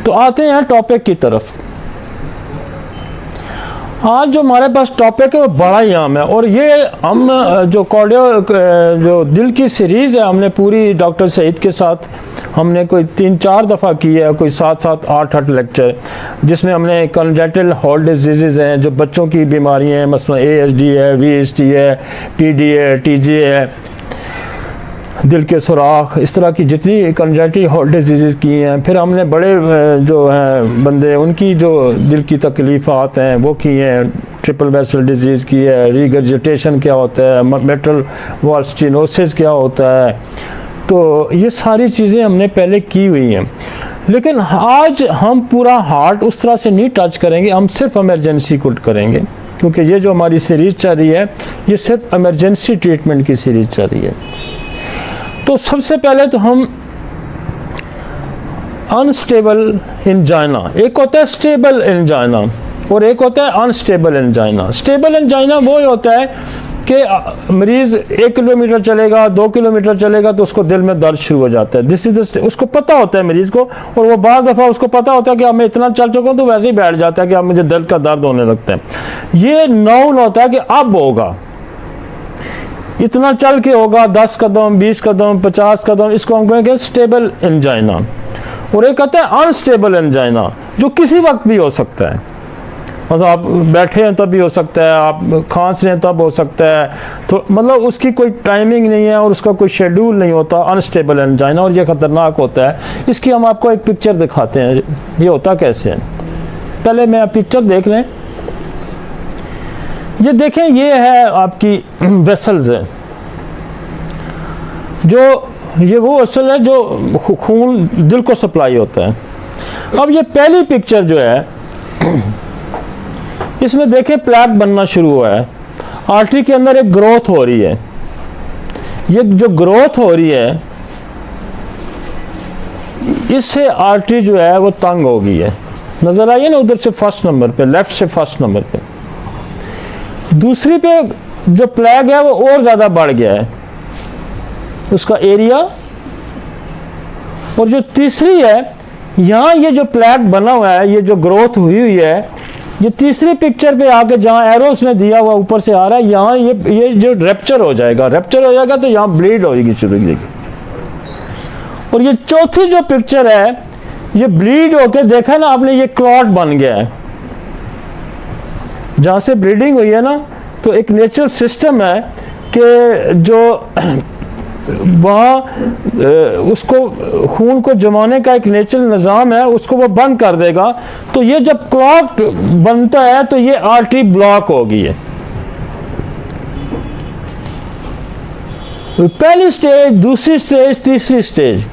तो आते हैं टॉपिक की तरफ। आज जो हमारे पास टॉपिक है वो बड़ा ही आम है, और ये हम जो कार्डियो जो दिल की सीरीज़ है हमने पूरी डॉक्टर सईद के साथ हमने कोई 3-4 दफ़ा की है, कोई 7-7 8-8 लेक्चर, जिसमें हमने कंजेनिटल हार्ट डिजीज़ हैं, जो बच्चों की बीमारियां हैं, मसलन ASD है, VSD है, PD है, TJ है, दिल के सुराख, इस तरह की जितनी कंजेनिटल हार्ट डिजीज़ की हैं। फिर हमने बड़े जो हैं बंदे उनकी जो दिल की तकलीफ़ात हैं वो की हैं, ट्रिपल वेसल डिजीज़ की है, रिगर्जिटेशन क्या होता है, मेटल वॉल स्टेनोसिस क्या होता है, तो ये सारी चीज़ें हमने पहले की हुई हैं। लेकिन आज हम पूरा हार्ट उस तरह से नहीं टच करेंगे, हम सिर्फ इमरजेंसी को करेंगे, क्योंकि ये जो हमारी सीरीज़ चल रही है ये सिर्फ इमरजेंसी ट्रीटमेंट की सीरीज़ चल रही है। तो सबसे पहले तो हम अनस्टेबल एंजाइना, एक होता है स्टेबल एंजाइना और एक होता है अनस्टेबल एंजाइना। स्टेबल एंजाइना वो होता है कि मरीज़ 1 किलोमीटर चलेगा, 2 किलोमीटर चलेगा तो उसको दिल में दर्द शुरू हो जाता है। दिस इज द, उसको पता होता है मरीज़ को, और वो बाज़ दफ़ा उसको पता होता है कि अब मैं इतना चल चुका हूँ, तो वैसे ही बैठ जाता है कि अब मुझे दिल का दर्द होने लगता है। ये नाउन होता है कि अब होगा, इतना चल के होगा, 10 कदम, 20 कदम, 50 कदम, इसको हम कहेंगे स्टेबल एंजाइना। और एक कहते हैं अनस्टेबल एंजाइना, जो किसी वक्त भी हो सकता है, मतलब आप बैठे हैं तब भी हो सकता है, आप खांस रहे हैं तब हो सकता है, तो मतलब उसकी कोई टाइमिंग नहीं है और उसका कोई शेड्यूल नहीं होता, अनस्टेबल एंजाइना, और ये ख़तरनाक होता है। इसकी हम आपको एक पिक्चर दिखाते हैं, ये होता कैसे है। पहले मैं पिक्चर देख लें, ये देखें, ये है आपकी वेसल्स है, जो ये वो वेसल है जो खून दिल को सप्लाई होता है। अब ये पहली पिक्चर जो है, इसमें देखें प्लेक बनना शुरू हुआ है, आर्टरी के अंदर एक ग्रोथ हो रही है। ये जो ग्रोथ हो रही है इससे आर्टरी जो है वो तंग हो गई है, नजर आई है ना उधर से फर्स्ट नंबर पे, लेफ्ट से फर्स्ट नंबर पे। दूसरी पे जो प्लेग है वो और ज़्यादा बढ़ गया है उसका एरिया, और जो तीसरी है, यहाँ ये जो प्लेग बना हुआ है, ये जो ग्रोथ हुई हुई है, ये तीसरी पिक्चर पे आके जहाँ एरोस ने दिया हुआ ऊपर से आ रहा है, यहाँ ये जो रैप्चर हो जाएगा, रैप्चर हो जाएगा तो यहाँ ब्लीड होगी शुरू हो जाएगी। और ये चौथी जो पिक्चर है, ये ब्लीड होके देखा ना आपने, ये क्लॉट बन गया है, जहाँ से ब्लीडिंग हुई है ना, तो एक नेचुरल सिस्टम है कि जो वहाँ उसको खून को जमाने का एक नेचुरल निज़ाम है, उसको वो बंद कर देगा। तो ये जब क्लॉट बनता है तो ये आर्टरी ब्लॉक हो गई है। पहली स्टेज, दूसरी स्टेज, तीसरी स्टेज।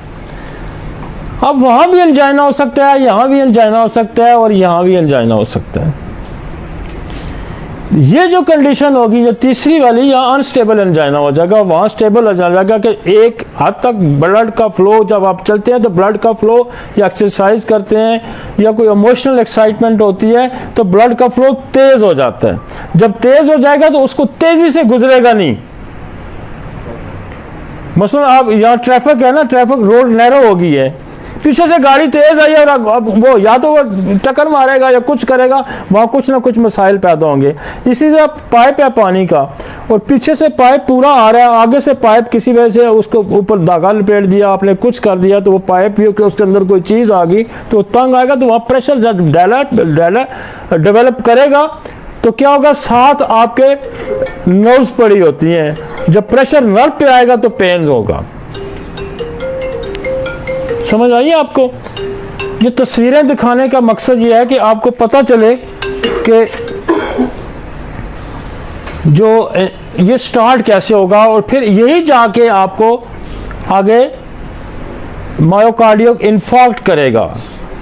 अब वहाँ भी एंजाइना हो सकता है, यहाँ भी एंजाइना हो सकता है, और यहाँ भी एंजाइना हो सकता है। ये जो कंडीशन होगी, जो तीसरी वाली, यहाँ अनस्टेबल एंजाइना हो जाएगा, वहाँ स्टेबल हो जाएगा कि एक हद तक ब्लड का फ्लो, जब आप चलते हैं तो ब्लड का फ्लो, या एक्सरसाइज करते हैं या कोई इमोशनल एक्साइटमेंट होती है तो ब्लड का फ्लो तेज़ हो जाता है। जब तेज़ हो जाएगा तो उसको तेज़ी से गुजरेगा नहीं। मसलन आप यहाँ ट्रैफिक है ना, ट्रैफिक रोड नैरो हो गई है, पीछे से गाड़ी तेज आई और अब वो या तो वो टक्कर मारेगा या कुछ करेगा, वहाँ कुछ ना कुछ मसाइल पैदा होंगे। इसी तरह पाइप है पानी का, और पीछे से पाइप पूरा आ रहा है, आगे से पाइप किसी वजह से उसको ऊपर धागा लपेट दिया आपने, कुछ कर दिया, तो वो पाइप उसके अंदर कोई चीज़ आ गई तो तंग आएगा, तो वहाँ प्रेशर जब डेवलप करेगा तो क्या होगा, साथ आपके नर्व्स पड़ी होती हैं, जब प्रेशर नर्व पे आएगा तो पेन होगा। समझ आइए आपको? ये तस्वीरें दिखाने का मकसद ये है कि आपको पता चले कि जो ये स्टार्ट कैसे होगा, और फिर यही जाके आपको आगे मायोकार्डियल इन्फार्क्ट करेगा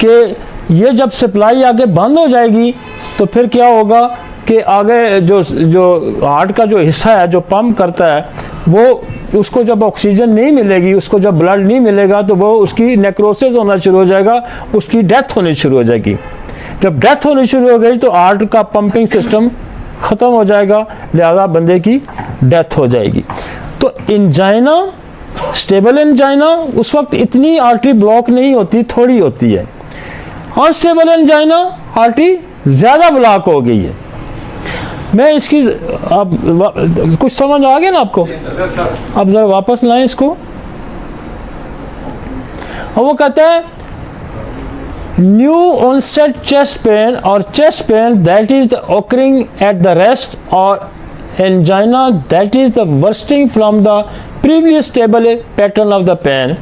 कि ये जब सप्लाई आगे बंद हो जाएगी तो फिर क्या होगा कि आगे जो हार्ट का जो हिस्सा है जो पंप करता है, वो उसको जब ऑक्सीजन नहीं मिलेगी, उसको जब ब्लड नहीं मिलेगा, तो वो उसकी नेक्रोसिस होना शुरू हो जाएगा, उसकी डेथ होनी शुरू हो जाएगी। जब डेथ होनी शुरू हो गई तो हार्ट का पंपिंग सिस्टम ख़त्म हो जाएगा, लिहाजा बंदे की डेथ हो जाएगी। तो एंजाइना, स्टेबल एंजाइना, उस वक्त इतनी आर्टरी ब्लॉक नहीं होती, थोड़ी होती है। अनस्टेबल एंजाइना, आर्टरी ज़्यादा ब्लॉक हो गई है। मैं इसकी अब कुछ समझ आ गया ना आपको? अब ज़रा वापस लाएं इसको। और वो कहता है न्यू ऑनसेट चेस्ट पेन और chest pain that is the occurring at the rest or angina that is the bursting from the previous stable pattern of the pain.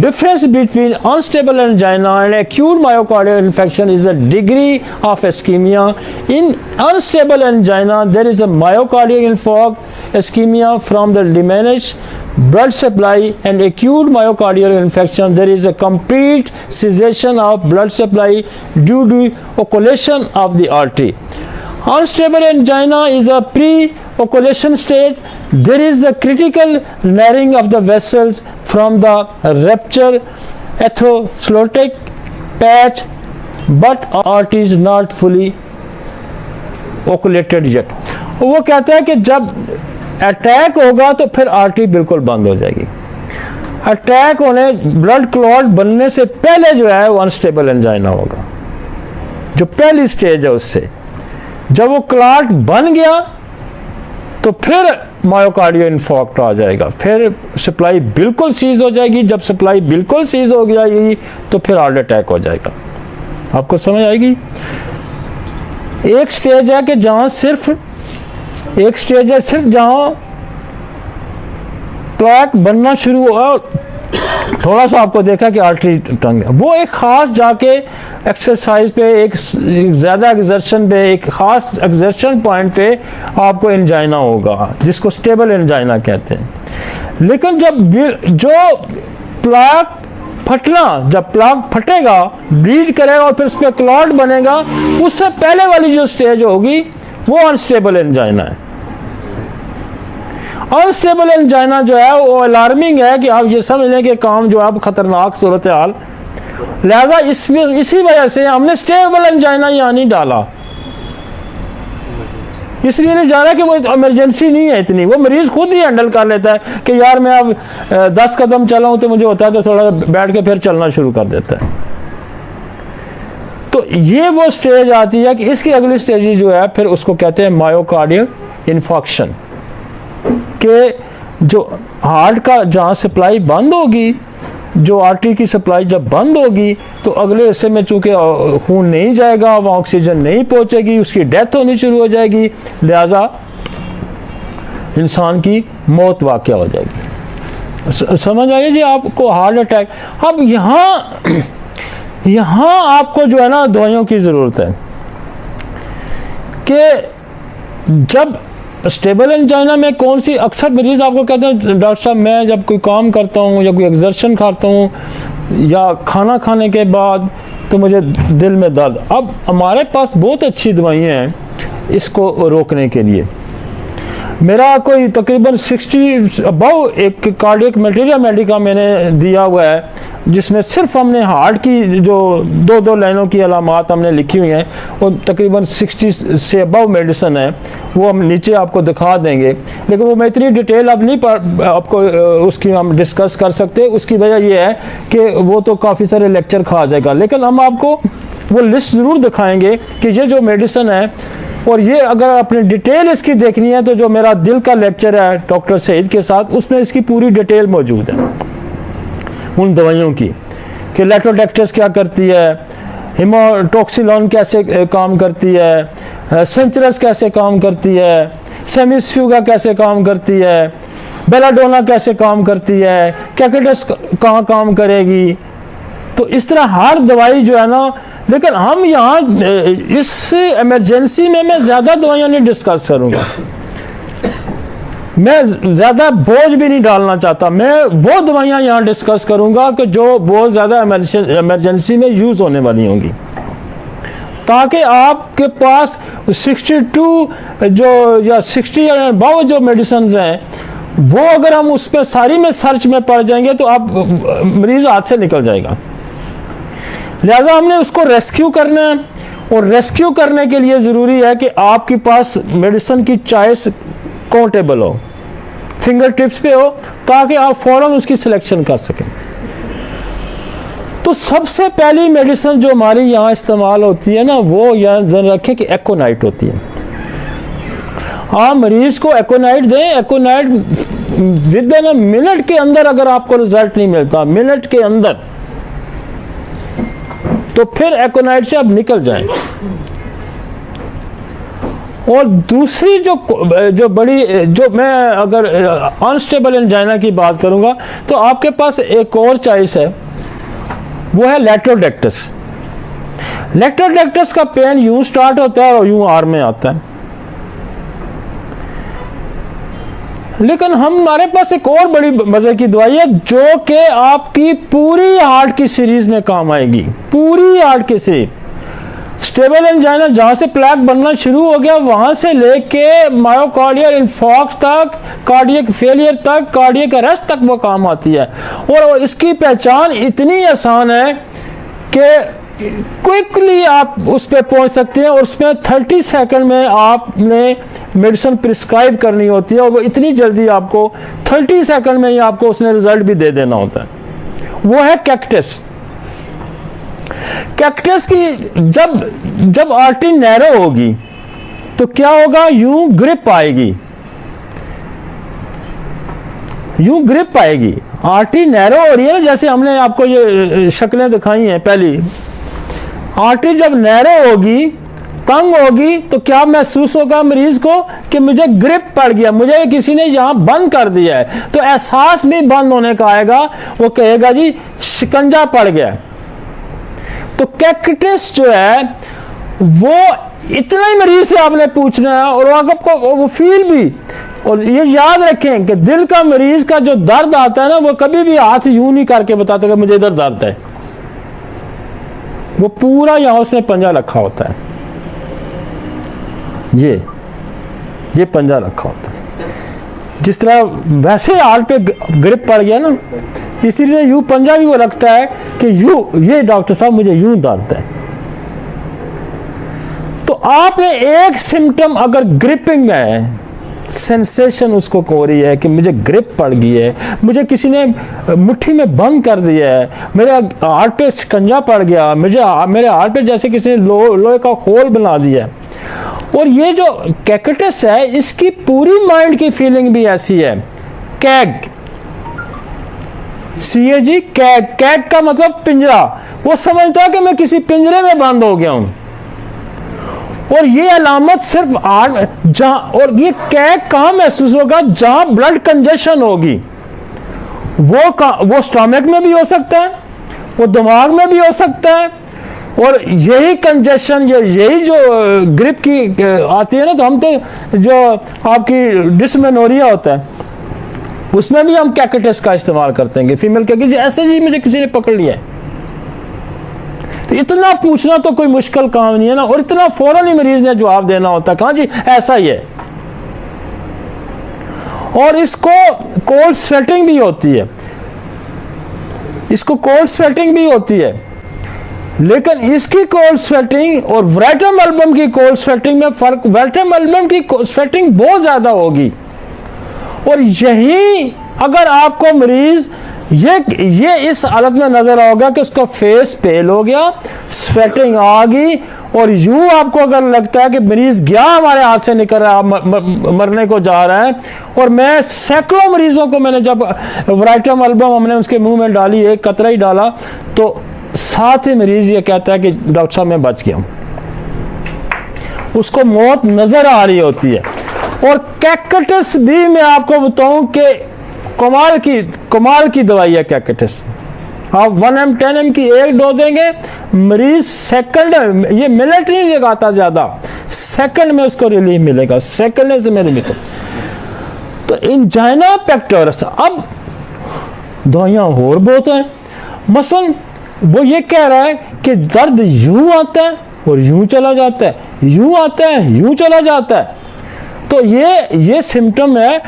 Difference between unstable angina and acute myocardial infarction is the degree of ischemia. In unstable angina, there is a myocardial infarct ischemia from the diminished blood supply, and acute myocardial infarction, there is a complete cessation of blood supply due to occultation of the artery. Unstable angina is a pre-occultation stage. There is a critical narrowing of the vessels from the rupture atherosclerotic patch, but artery is not fully occulated yet. वो कहता है कि जब attack होगा तो फिर artery बिल्कुल बंद हो जाएगी। अटैक होने, ब्लड क्लॉट बनने से पहले जो है वो अनस्टेबल एंजाइना होगा, जो पहली स्टेज है उससे। जब वो क्लॉट बन गया तो फिर मायोकार्डियल इन्फार्क्ट आ जाएगा, फिर सप्लाई बिल्कुल सीज हो जाएगी। जब सप्लाई बिल्कुल सीज हो जाएगी तो फिर हार्ट अटैक हो जाएगा। आपको समझ आएगी? एक स्टेज है कि जहां सिर्फ जहां प्लेक बनना शुरू हुआ, थोड़ा सा आपको देखा कि आर्टरी टंग है, वो एक खास जाके एक्सरसाइज पे, एक ज़्यादा एक्सर्शन पे, एक खास एक्सर्शन पॉइंट पे आपको एंजाइना होगा, जिसको स्टेबल एंजाइना कहते हैं। लेकिन जब जब प्लेक फटेगा, ब्लीड करेगा और फिर उस पर क्लॉट बनेगा, उससे पहले वाली जो स्टेज होगी वो अनस्टेबल एंजाइना है। अनस्टेबल एंजाइना जो है वो अलार्मिंग है कि आप ये समझ लें कि काम जो है अब खतरनाक सूरत हाल। लिहाजा इसी वजह से हमने स्टेबल एंजाइना यहाँ नहीं डाला, इसलिए नहीं जा रहा कि वो इमरजेंसी नहीं है इतनी, वो मरीज खुद ही हैंडल कर लेता है कि यार मैं अब 10 कदम चला हूँ तो मुझे होता है तो थोड़ा बैठ के फिर चलना शुरू कर देता है। तो ये वो स्टेज आती है कि इसकी अगली स्टेज जो है फिर उसको कहते हैं मायोकार्डियल इन्फार्क्शन, के जो हार्ट का जहाँ सप्लाई बंद होगी, जो आर्टरी की सप्लाई जब बंद होगी तो अगले हिस्से में चूंकि खून नहीं जाएगा, वहाँ ऑक्सीजन नहीं पहुँचेगी, उसकी डेथ होनी शुरू हो जाएगी, लिहाजा इंसान की मौत वाक़या हो जाएगी। समझ आइए जी आपको हार्ट अटैक। अब यहाँ आपको जो है ना दवाइयों की ज़रूरत है कि जब स्टेबल एंजाइना में कौन सी, अक्सर मरीज आपको कहते हैं डॉक्टर साहब मैं जब कोई काम करता हूँ या कोई एक्सर्शन खाता हूँ या खाना खाने के बाद तो मुझे दिल में दर्द। अब हमारे पास बहुत अच्छी दवाइयाँ हैं इसको रोकने के लिए। मेरा कोई तकरीबन 60 अबाउ एक कार्डियक मटेरियल मेडिका मैंने दिया हुआ है, जिसमें सिर्फ हमने हार्ट की जो दो लाइनों की अलामात हमने लिखी हुई हैं, वो तकरीबन 60 से अबाउ मेडिसिन है, वो हम नीचे आपको दिखा देंगे। लेकिन वो मैं इतनी डिटेल अब नहीं आपको उसकी हम डिस्कस कर सकते, उसकी वजह ये है कि वो तो काफ़ी सारे लेक्चर खा जाएगा। लेकिन हम आपको वो लिस्ट ज़रूर दिखाएँगे कि ये जो मेडिसिन है, और ये अगर आपने डिटेल इसकी देखनी है तो जो मेरा दिल का लेक्चर है डॉक्टर सईद के साथ, उसमें इसकी पूरी डिटेल मौजूद है उन दवाइयों की कि लेटोडेक्टस क्या करती है, हिमोटॉक्सिलॉन कैसे काम करती है, सेंचरस कैसे काम करती है, सेमिसफ्यूगा कैसे काम करती है, बेलाडोना कैसे काम करती है, कैकेटस कहाँ काम करेगी। तो इस तरह हर दवाई जो है ना, लेकिन हम यहाँ इस इमरजेंसी में मैं ज़्यादा दवाइयाँ नहीं डिस्कस करूँगा, मैं ज़्यादा बोझ भी नहीं डालना चाहता। मैं वो दवाइयाँ यहाँ डिस्कस करूँगा कि जो बहुत ज़्यादा इमरजेंसी में यूज़ होने वाली होंगी, ताकि आपके पास 62 जो या 60 बहुत जो मेडिसिन हैं वो अगर हम उस पर सारी में सर्च में पड़ जाएंगे तो आप मरीज़ हाथ से निकल जाएगा। लिहाजा हमने उसको रेस्क्यू करना है, और रेस्क्यू करने के लिए ज़रूरी है कि आपके पास मेडिसिन की चॉइस काउंटेबल हो, फिंगर टिप्स पे हो, ताकि आप फ़ौरन उसकी सिलेक्शन कर सकें। तो सबसे पहली मेडिसिन जो हमारी यहाँ इस्तेमाल होती है ना, वो यहाँ ध्यान रखें कि एकोनाइट होती है। आप मरीज को एकोनाइट दें, एकोनाइट विद इन मिनट के अंदर अगर आपको रिजल्ट नहीं मिलता, मिनट के अंदर, तो फिर एकोनाइट से आप निकल जाएं। और दूसरी जो बड़ी, जो मैं अगर अनस्टेबल एंजाइना की बात करूंगा तो आपके पास एक और चॉइस है, वो है लेट्रोडेक्टस। लेट्रोडेक्टस का पेन यूं स्टार्ट होता है और यूं आर्म में आता है। लेकिन हमारे पास एक और बड़ी मजे की दवाई है जो कि आपकी पूरी हार्ट की सीरीज में काम आएगी, पूरी हार्ट की सीरीज। स्टेबल एंजाइना जहां से प्लेक बनना शुरू हो गया वहां से लेके मायोकार्डियल इन्फॉक्स तक, कार्डियक फेलियर तक, कार्डियक अरेस्ट तक वो काम आती है। और इसकी पहचान इतनी आसान है कि क्विकली आप उस पर पहुंच सकते हैं और उसमें 30 सेकंड में आपने मेडिसिन प्रिस्क्राइब करनी होती है और वो इतनी जल्दी आपको 30 सेकंड में ही आपको उसने रिजल्ट भी दे देना होता है। वो है कैक्टस। कैक्टस की जब आर्टरी नैरो होगी तो क्या होगा, यूं ग्रिप आएगी, यूं ग्रिप आएगी। आर्टरी नैरो हो रही है ना, जैसे हमने आपको ये शक्लें दिखाई हैं पहली। आर्टरी जब नैरो होगी, तंग होगी, तो क्या महसूस होगा मरीज को कि मुझे ग्रिप पड़ गया, मुझे किसी ने यहां बंद कर दिया है। तो एहसास भी बंद होने का आएगा, वो कहेगा जी शिकंजा पड़ गया। तो कैक्टस जो है वो इतना ही मरीज से आपने पूछना है और आपको वो फील भी। और ये याद रखें कि दिल का मरीज का जो दर्द आता है ना, वो कभी भी हाथ यूं नहीं करके बताता कि मुझे इधर दर्द है। वो पूरा यहां उसने पंजा रखा होता है, ये पंजा रखा होता है। जिस तरह वैसे हार्ट पे ग्रिप पड़ गया ना, इसी तरह यूं पंजा भी वो रखता है कि यूं, ये डॉक्टर साहब मुझे यूं दर्द है। तो आपने एक सिम्टम अगर ग्रिपिंग है, सेंसेशन उसको हो रही है कि मुझे ग्रिप पड़ गई है, मुझे किसी ने मुट्ठी में बंद कर दिया है, मेरे हार्ट पे शिकंजा पड़ गया, मेरे हार्ट पे जैसे किसी ने लोहे का खोल बना दिया है। और ये जो कैक्टस है, इसकी पूरी माइंड की फीलिंग भी ऐसी है। कैग, CAG, कैग, कैग का मतलब पिंजरा। वो समझता है कि मैं किसी पिंजरे में बंद हो गया हूं। और ये अलामत सिर्फ जहां, और ये कैग कहां महसूस होगा, जहां ब्लड कंजेशन होगी। वो स्टमक में भी हो सकता है, वो दिमाग में भी हो सकता है। और यही कंजेशन, यही जो ग्रिप की आती है ना, तो हम तो जो आपकी डिस्मेनोरिया होता है उसमें भी हम कैक्टस का इस्तेमाल करते हैं कि फीमेल कहेगी ऐसे जी मुझे किसी ने पकड़ लिया है। तो इतना पूछना तो कोई मुश्किल काम नहीं है ना, और इतना फौरन ही मरीज ने जवाब देना होता है, कहाँ जी ऐसा ही है। और इसको कोल्ड स्वेटिंग भी होती है, इसको कोल्ड स्वेटिंग भी होती है। लेकिन इसकी कोल्ड स्वेटिंग और वेट्रम एल्बम की कोल्ड स्वेटिंग में फर्क, वेट्रम एल्बम की स्वेटिंग बहुत ज्यादा होगी। और यही अगर आपको मरीज ये इस हालत में नजर आओगा कि उसका फेस पेल हो गया, स्वेटिंग आ गई, और यूं आपको अगर लगता है कि मरीज गया हमारे हाथ से निकल रहा है, मरने को जा रहा है। और मैं सैकड़ों मरीजों को, मैंने जब वेट्रम एल्बम हमने उसके मुंह में डाली, एक कतरा ही डाला, तो साथ ही मरीज ये कहता है कि डॉक्टर साहब मैं बच गया हूं। उसको मौत नजर आ रही होती है। और कैक्टस भी मैं आपको बताऊं कि कमाल की दवाई है कैक्टस। आप 1M 10M की एक डोज देंगे, मरीज सेकंड, ये मिनट नहीं लगाता ज्यादा, सेकंड में उसको रिलीफ मिलेगा, सेकंड में रिलीफ। तो एंजाइना पेक्टोरस, अब दवाइयां और बहुत हैं। मसलन वो ये कह रहा है कि दर्द यूं आता है और यूं चला जाता है, यूं आता है यूं चला जाता है। तो ये सिम्टम है,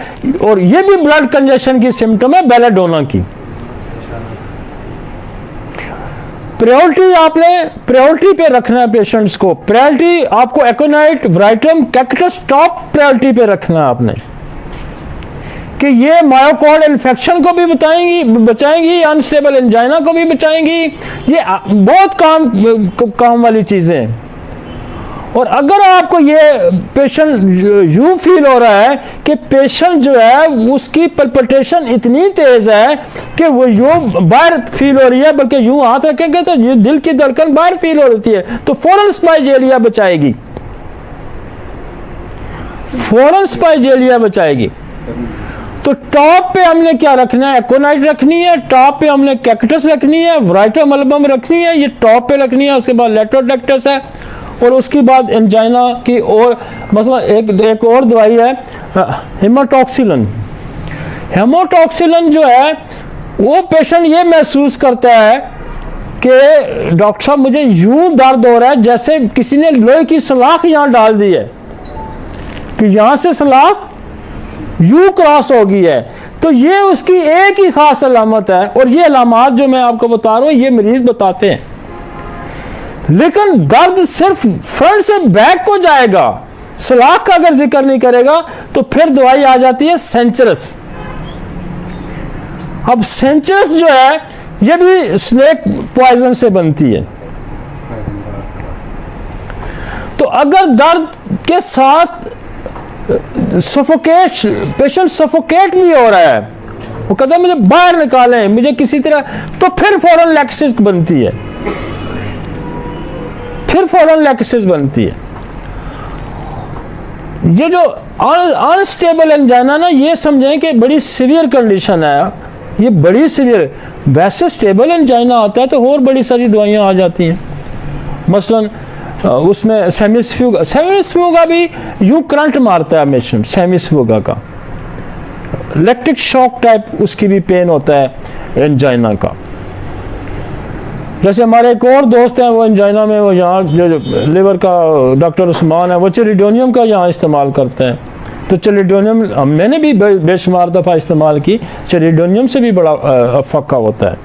और ये भी ब्लड कंजेशन की सिम्टम है बेलाडोना की। प्रायोरिटी आपने प्रायोरिटी पे रखना है पेशेंट्स को। प्रायोरिटी आपको एकोनाइट, वेट्रम, कैक्टस टॉप प्रायोरिटी पे रखना है आपने। कि ये मायोकार्ड इन्फेक्शन को भी बचाएंगी, अनस्टेबल एंजाइना को भी बचाएंगी। ये बहुत काम वाली चीज़ें हैं। और अगर आपको ये पेशेंट यूं फील हो रहा है कि पेशेंट जो है उसकी पल्पिटेशन इतनी तेज है कि वो यूं बाहर फील हो रही है, बल्कि यूं हाथ रखेंगे तो दिल की धड़कन बाहर फील हो रही है, तो फौरन स्पाइजेलिया बचाएगी, फौरन स्पाइजेलिया बचाएगी। तो टॉप पे हमने क्या रखना है? एकोनाइट रखनी है, टॉप पे हमने कैक्टस रखनी है, वराइटोमल्बम रखनी है, ये टॉप पे रखनी है। उसके बाद लेट्रोडेक्टस है, और उसके बाद एंजाइना की और मतलब एक और दवाई है हेमाटॉक्सिलन। हेमाटॉक्सिलन जो है वो पेशेंट ये महसूस करता है कि डॉक्टर साहब मुझे यूं दर्द हो रहा है जैसे किसी ने लोहे की सलाख यहाँ डाल दी है, कि यहाँ से सलाख यूं क्रॉस हो गई है। तो ये उसकी एक ही खास अलामत है, और ये अलामत जो मैं आपको बता रहा हूँ ये मरीज बताते हैं। लेकिन दर्द सिर्फ फ्रंट से बैक को जाएगा, सलाख का अगर जिक्र नहीं करेगा तो फिर दवाई आ जाती है सेंचरस। अब सेंचरस जो है ये भी स्नेक पॉइजन से बनती है। तो अगर दर्द के साथ पेशेंट सफोकेट भी हो रहा है, वो कहता है मुझे बाहर निकालें, मुझे किसी तरह, तो फिर फौरन लैक्सिस बनती है, फिर फौरन लैक्सिस बनती है। ये जो अनस्टेबल एंजाइना ना, ये समझें कि बड़ी सीवियर कंडीशन है, ये बड़ी सीवियर। वैसे स्टेबल एंजाइना आता है तो और बड़ी सारी दवाइयां आ जाती हैं, मसलन उसमें सेमिस्फ्यूगा भी यूं करंट मारता है हमेशा, सेमिस्फ्यूगा का इलेक्ट्रिक शॉक टाइप उसकी भी पेन होता है एंजाइना का। जैसे हमारे एक और दोस्त हैं, वो एंजाइना में वो यहाँ जो लिवर का डॉक्टर उस्मान है, वो चेलिडोनियम का यहाँ इस्तेमाल करते हैं। तो चेलिडोनियम मैंने भी बेशुमार दफ़ा इस्तेमाल की, चेलिडोनियम से भी बड़ा फ़क्का होता है।